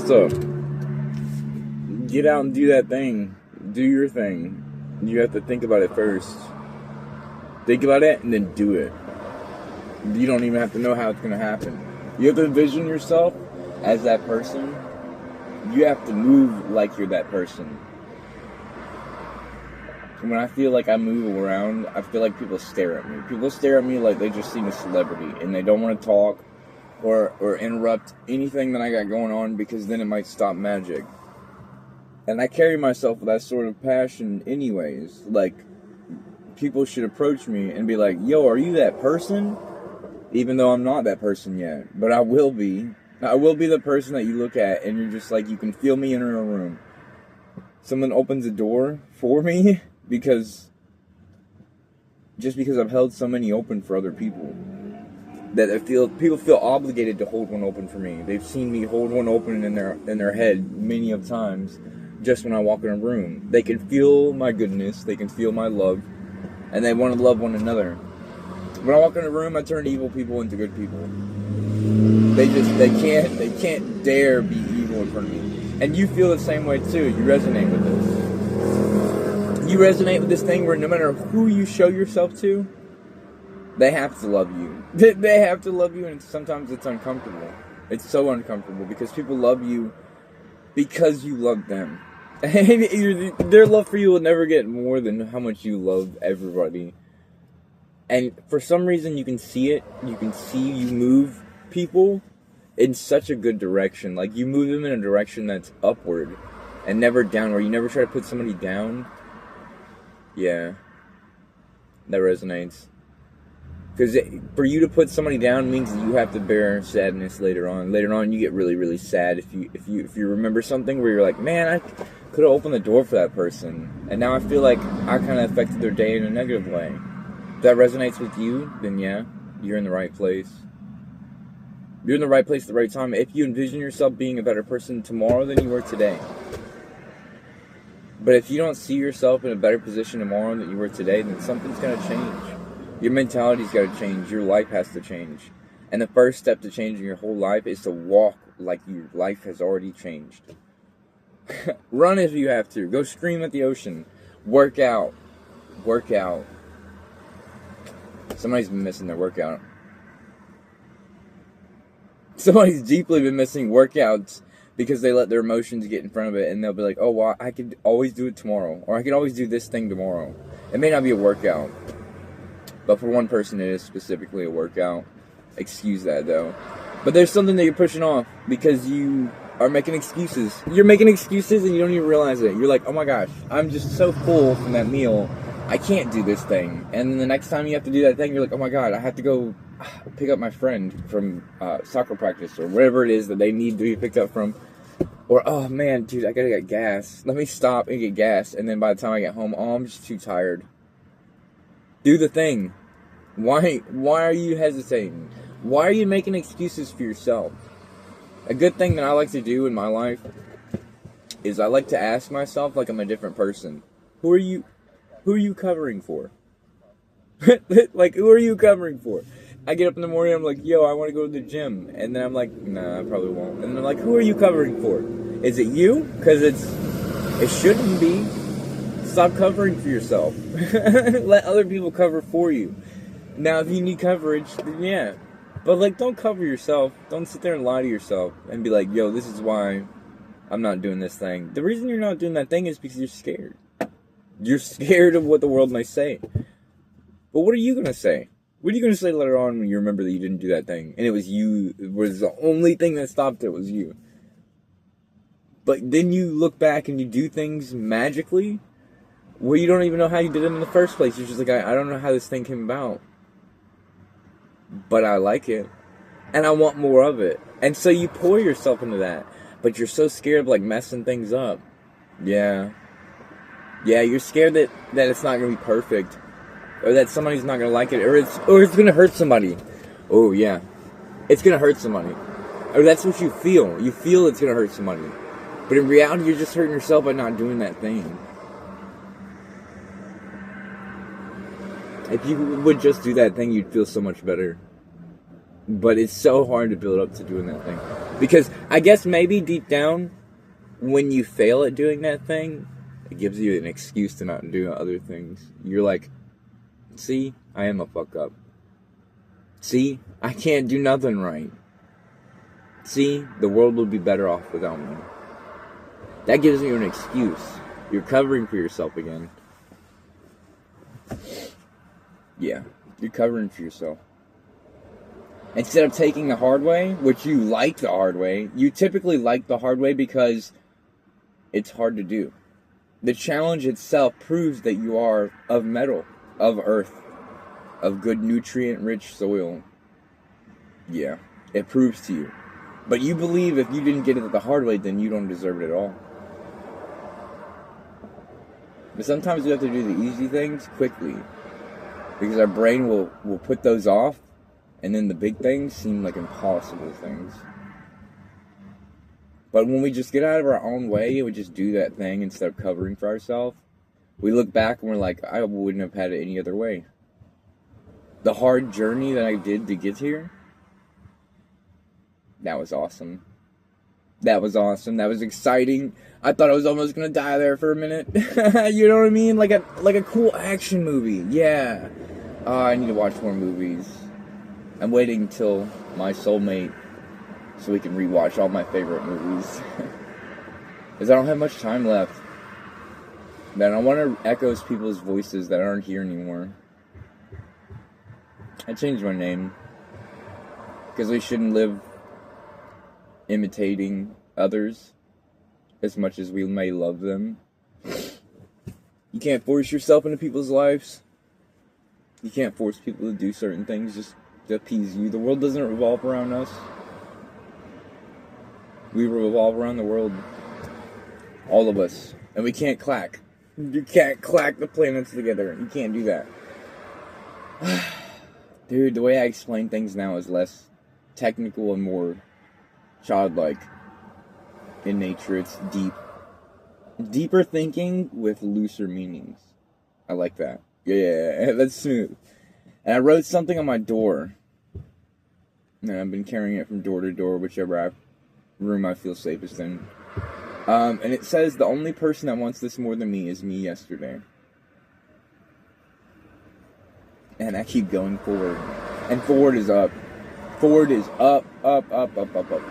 So, get out and do that thing. Do your thing. You have to think about it first. Think about it and then do it. You don't even have to know how it's going to happen. You have to envision yourself as that person. You have to move like you're that person. When I feel like I move around, I feel like people stare at me. People stare at me like they just seen a celebrity and they don't want to talk or interrupt anything that I got going on because then it might stop magic. And I carry myself with that sort of passion anyways. Like, people should approach me and be like, yo, are you that person? Even though I'm not that person yet. But I will be. I will be the person that you look at and you're just like, you can feel me enter a room. Someone opens a door for me because I've held so many open for other people. That people feel obligated to hold one open for me. They've seen me hold one open in their head many of times just when I walk in a room. They can feel my goodness, they can feel my love, and they want to love one another. When I walk in a room, I turn evil people into good people. They can't dare be evil in front of me. And you feel the same way too. You resonate with this. You resonate with this thing where no matter who you show yourself to, they have to love you. They have to love you, and sometimes it's uncomfortable. It's so uncomfortable because people love you because you love them. Their love for you will never get more than how much you love everybody. And for some reason, you can see it. You can see you move people in such a good direction. Like, you move them in a direction that's upward and never downward. You never try to put somebody down. Yeah. That resonates. Because for you to put somebody down means that you have to bear sadness later on. Later on, you get really, really sad if you remember something where you're like, man, I could have opened the door for that person, and now I feel like I kind of affected their day in a negative way. If that resonates with you, then yeah, you're in the right place. You're in the right place at the right time. If you envision yourself being a better person tomorrow than you were today. But if you don't see yourself in a better position tomorrow than you were today, then something's going to change. Your mentality's got to change. Your life has to change. And the first step to changing your whole life is to walk like your life has already changed. Run if you have to. Go scream at the ocean. Work out. Work out. Somebody's been missing their workout. Somebody's deeply been missing workouts because they let their emotions get in front of it, and they'll be like, oh, well, I could always do it tomorrow. Or I could always do this thing tomorrow. It may not be a workout. But for one person, it is specifically a workout. Excuse that, though. But there's something that you're pushing off because you are making excuses. You're making excuses and you don't even realize it. You're like, oh my gosh, I'm just so full from that meal. I can't do this thing. And then the next time you have to do that thing, you're like, oh my god, I have to go pick up my friend from soccer practice or wherever it is that they need to be picked up from. Or, oh man, dude, I gotta get gas. Let me stop and get gas. And then by the time I get home, oh, I'm just too tired. Do the thing. Why are you hesitating? Why are you making excuses for yourself? A good thing that I like to do in my life is I like to ask myself like I'm a different person. Who are you covering for? Like, who are you covering for? I get up in the morning, I'm like, yo, I want to go to the gym. And then I'm like, nah, I probably won't. And then I'm like, who are you covering for? Is it you? Because it shouldn't be. Stop covering for yourself. Let other people cover for you. Now, if you need coverage, then yeah. But, like, don't cover yourself. Don't sit there and lie to yourself and be like, yo, this is why I'm not doing this thing. The reason you're not doing that thing is because you're scared. You're scared of what the world might say. But what are you going to say? What are you going to say later on when you remember that you didn't do that thing? And it was you. It was the only thing that stopped it was you. But then you look back and you do things magically where you don't even know how you did it in the first place. You're just like, I don't know how this thing came about. But I like it. And I want more of it. And so you pour yourself into that. But you're so scared of, like, messing things up. Yeah. Yeah, you're scared that it's not going to be perfect. Or that somebody's not going to like it. Or it's going to hurt somebody. Oh, yeah. It's going to hurt somebody. Or that's what you feel. You feel it's going to hurt somebody. But in reality, you're just hurting yourself by not doing that thing. If you would just do that thing, you'd feel so much better. But it's so hard to build up to doing that thing. Because I guess maybe deep down, when you fail at doing that thing, it gives you an excuse to not do other things. You're like, see, I am a fuck up. See, I can't do nothing right. See, the world would be better off without me. That gives you an excuse. You're covering for yourself again. Yeah, you're covering for yourself. Instead of taking the hard way, which you like the hard way, you typically like the hard way because it's hard to do. The challenge itself proves that you are of metal, of earth, of good nutrient-rich soil. Yeah, it proves to you. But you believe if you didn't get it the hard way, then you don't deserve it at all. But sometimes we have to do the easy things quickly. Because our brain will put those off, and then the big things seem like impossible things. But when we just get out of our own way and we just do that thing instead of covering for ourselves, we look back and we're like, I wouldn't have had it any other way. The hard journey that I did to get here, that was awesome. That was awesome. That was exciting. I thought I was almost gonna die there for a minute. You know what I mean? Like a cool action movie. Yeah. I need to watch more movies. I'm waiting till my soulmate so we can rewatch all my favorite movies. Because I don't have much time left. Man, I want to echo people's voices that aren't here anymore. I changed my name. Because we shouldn't live imitating others as much as we may love them. You can't force yourself into people's lives. You can't force people to do certain things just to appease you. The world doesn't revolve around us. We revolve around the world. All of us. And we can't clack. You can't clack the planets together. You can't do that. Dude, the way I explain things now is less technical and more childlike in nature. It's deep. Deeper thinking with looser meanings. I like that. Yeah, that's smooth. And I wrote something on my door. And I've been carrying it from door to door, whichever room I feel safest in. And it says, the only person that wants this more than me is me yesterday. And I keep going forward. And forward is up. Forward is up, up, up, up, up, up.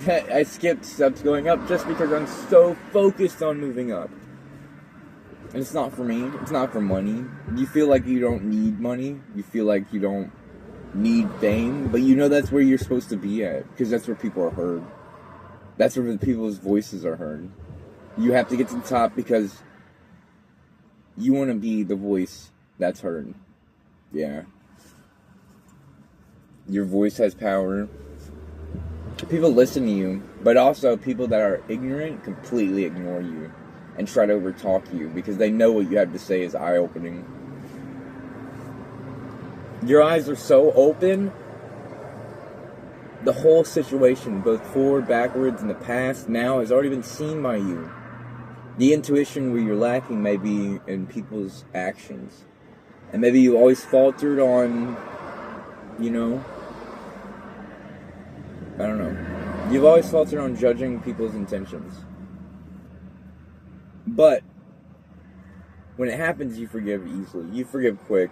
I skipped steps going up just because I'm so focused on moving up. And it's not for me. It's not for money. You feel like you don't need money. You feel like you don't need fame. But you know that's where you're supposed to be at. Because that's where people are heard. That's where the people's voices are heard. You have to get to the top because you want to be the voice that's heard. Yeah. Your voice has power. People listen to you, but also people that are ignorant completely ignore you and try to overtalk you because they know what you have to say is eye-opening. Your eyes are so open, the whole situation, both forward, backwards, and the past, now has already been seen by you. The intuition where you're lacking may be in people's actions. And maybe you always faltered on, you know, I don't know. You've always faltered on judging people's intentions. But when it happens, you forgive easily. You forgive quick.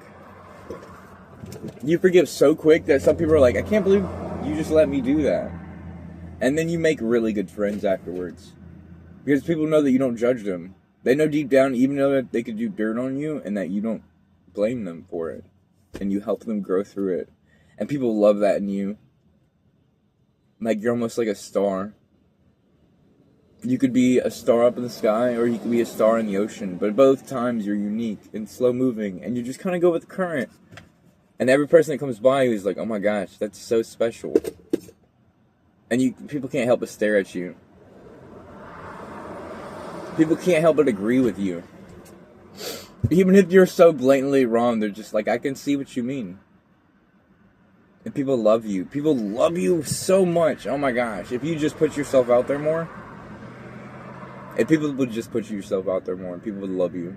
You forgive so quick that some people are like, I can't believe you just let me do that. And then you make really good friends afterwards. Because people know that you don't judge them. They know deep down, even though that they could do dirt on you, and that you don't blame them for it. And you help them grow through it. And people love that in you. Like, you're almost like a star. You could be a star up in the sky, or you could be a star in the ocean. But both times, you're unique and slow-moving, and you just kind of go with the current. And every person that comes by you is like, oh my gosh, that's so special. And people can't help but stare at you. People can't help but agree with you. Even if you're so blatantly wrong, they're just like, I can see what you mean. And people love you. People love you so much. Oh my gosh. If you just put yourself out there more. If people would just put yourself out there more, people would love you.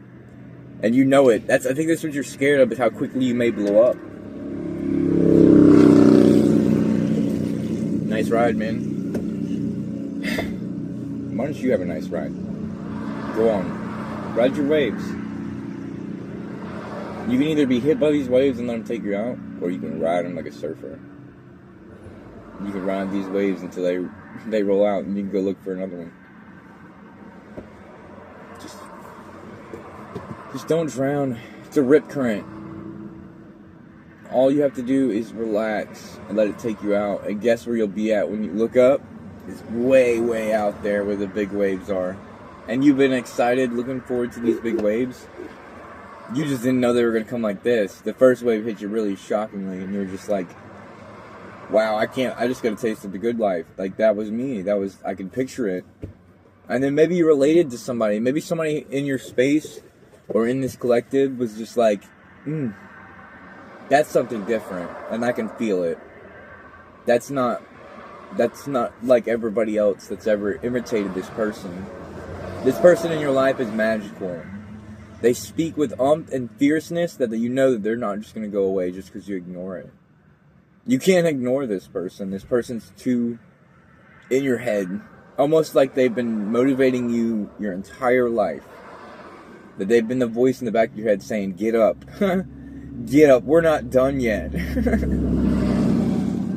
And you know it. I think that's what you're scared of, is how quickly you may blow up. Nice ride, man. Why don't you have a nice ride? Go on. Ride your waves. You can either be hit by these waves and let them take you out, or you can ride them like a surfer. You can ride these waves until they roll out, and you can go look for another one. Just don't drown. It's a rip current. All you have to do is relax and let it take you out. And guess where you'll be at when you look up? It's way, way out there where the big waves are. And you've been excited, looking forward to these big waves. You just didn't know they were going to come like this. The first wave hit you really shockingly, and you were just like, wow, I just got a taste of the good life. Like, that was me. I could picture it. And then maybe you related to somebody. Maybe somebody in your space or in this collective was just like, that's something different, and I can feel it. That's not like everybody else that's ever imitated this person. This person in your life is magical. They speak with and fierceness that you know that they're not just going to go away just because you ignore it. You can't ignore this person. This person's too in your head. Almost like they've been motivating you your entire life. That they've been the voice in the back of your head saying, get up. Get up. We're not done yet.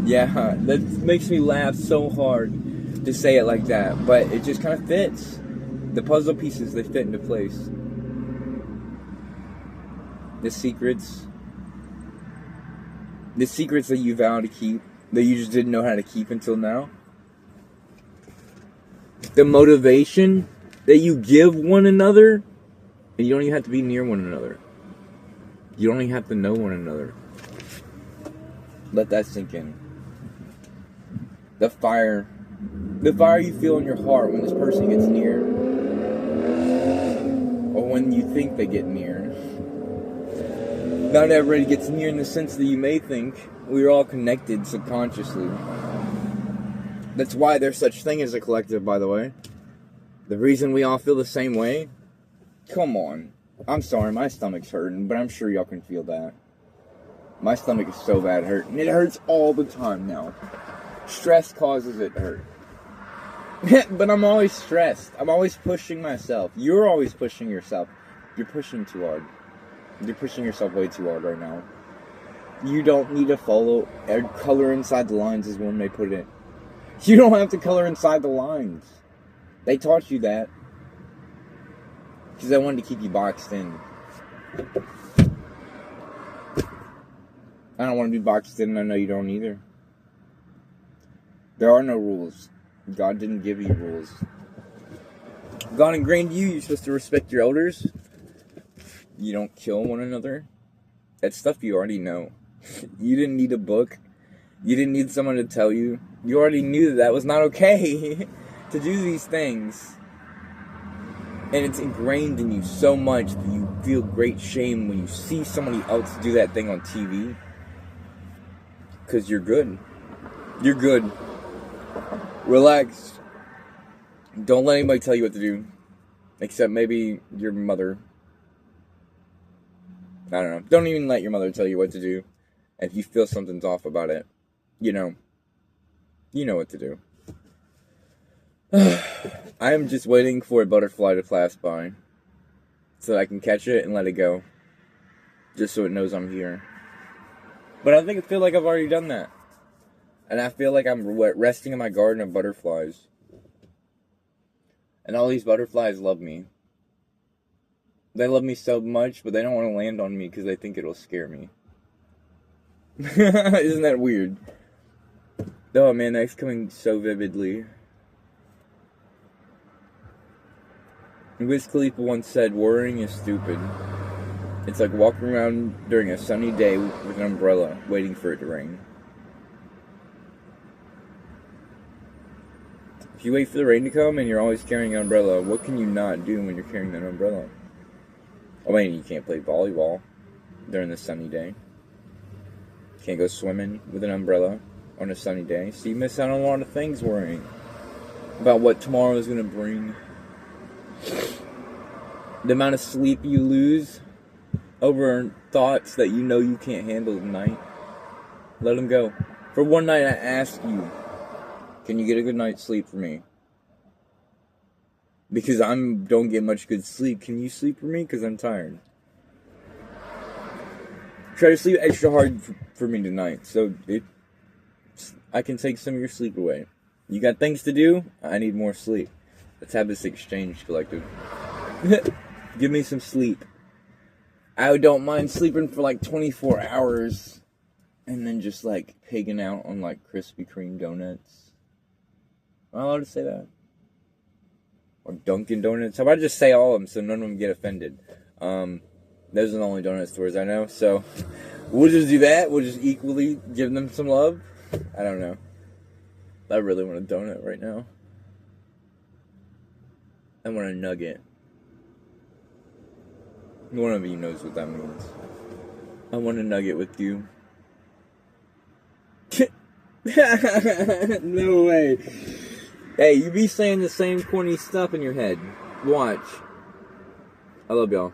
Yeah, that makes me laugh so hard to say it like that. But it just kind of fits. The puzzle pieces, they fit into place. The secrets that you vow to keep, that you just didn't know how to keep until now. The motivation that you give one another, and you don't even have to be near one another. You don't even have to know one another. Let that sink in. The fire you feel in your heart when this person gets near, or when you think they get near. Not everybody gets near in the sense that you may think. We're all connected subconsciously. That's why there's such thing as a collective, by the way. The reason we all feel the same way? Come on. I'm sorry, my stomach's hurting, but I'm sure y'all can feel that. My stomach is so bad hurting. It hurts all the time now. Stress causes it to hurt. But I'm always stressed. I'm always pushing myself. You're always pushing yourself. You're pushing too hard. You're pushing yourself way too hard right now. You don't need to follow or color inside the lines, as one may put it. You don't have to color inside the lines. They taught you that. Because they wanted to keep you boxed in. I don't want to be boxed in, and I know you don't either. There are no rules. God didn't give you rules. God ingrained you. You're supposed to respect your elders. You don't kill one another. That's stuff you already know. You didn't need a book. You didn't need someone to tell you. You already knew that was not okay to do these things. And it's ingrained in you so much that you feel great shame when you see somebody else do that thing on TV. Because you're good. You're good. Relax. Don't let anybody tell you what to do. Except maybe your mother. I don't know. Don't even let your mother tell you what to do. If you feel something's off about it, you know what to do. I am just waiting for a butterfly to pass by so that I can catch it and let it go. Just so it knows I'm here. But I feel like I've already done that. And I feel like I'm resting in my garden of butterflies. And all these butterflies love me. They love me so much, but they don't want to land on me because they think it'll scare me. Isn't that weird? Oh man, that's coming so vividly. Wiz Khalifa once said, worrying is stupid. It's like walking around during a sunny day with an umbrella, waiting for it to rain. If you wait for the rain to come and you're always carrying an umbrella, what can you not do when you're carrying that umbrella? I mean, you can't play volleyball during the sunny day. Can't go swimming with an umbrella on a sunny day. So you miss out on a lot of things worrying about what tomorrow is going to bring. The amount of sleep you lose over thoughts that you know you can't handle tonight. Let them go. For one night, I ask you, can you get a good night's sleep for me? because I don't get much good sleep. Can you sleep for me? Because I'm tired. Try to sleep extra hard for me tonight, so I can take some of your sleep away. You got things to do? I need more sleep. Let's have this exchange, collective. Give me some sleep. I don't mind sleeping for like 24 hours and then just like pigging out on like Krispy Kreme donuts. Am I allowed to say that? Or Dunkin' Donuts? How about I just say all of them so none of them get offended? Those are the only donut stores I know, so we'll just do that. We'll just equally give them some love. I don't know. I really want a donut right now. I want a nugget. One of you knows what that means. I want a nugget with you. No way. Hey, you be saying the same corny stuff in your head. Watch. I love y'all.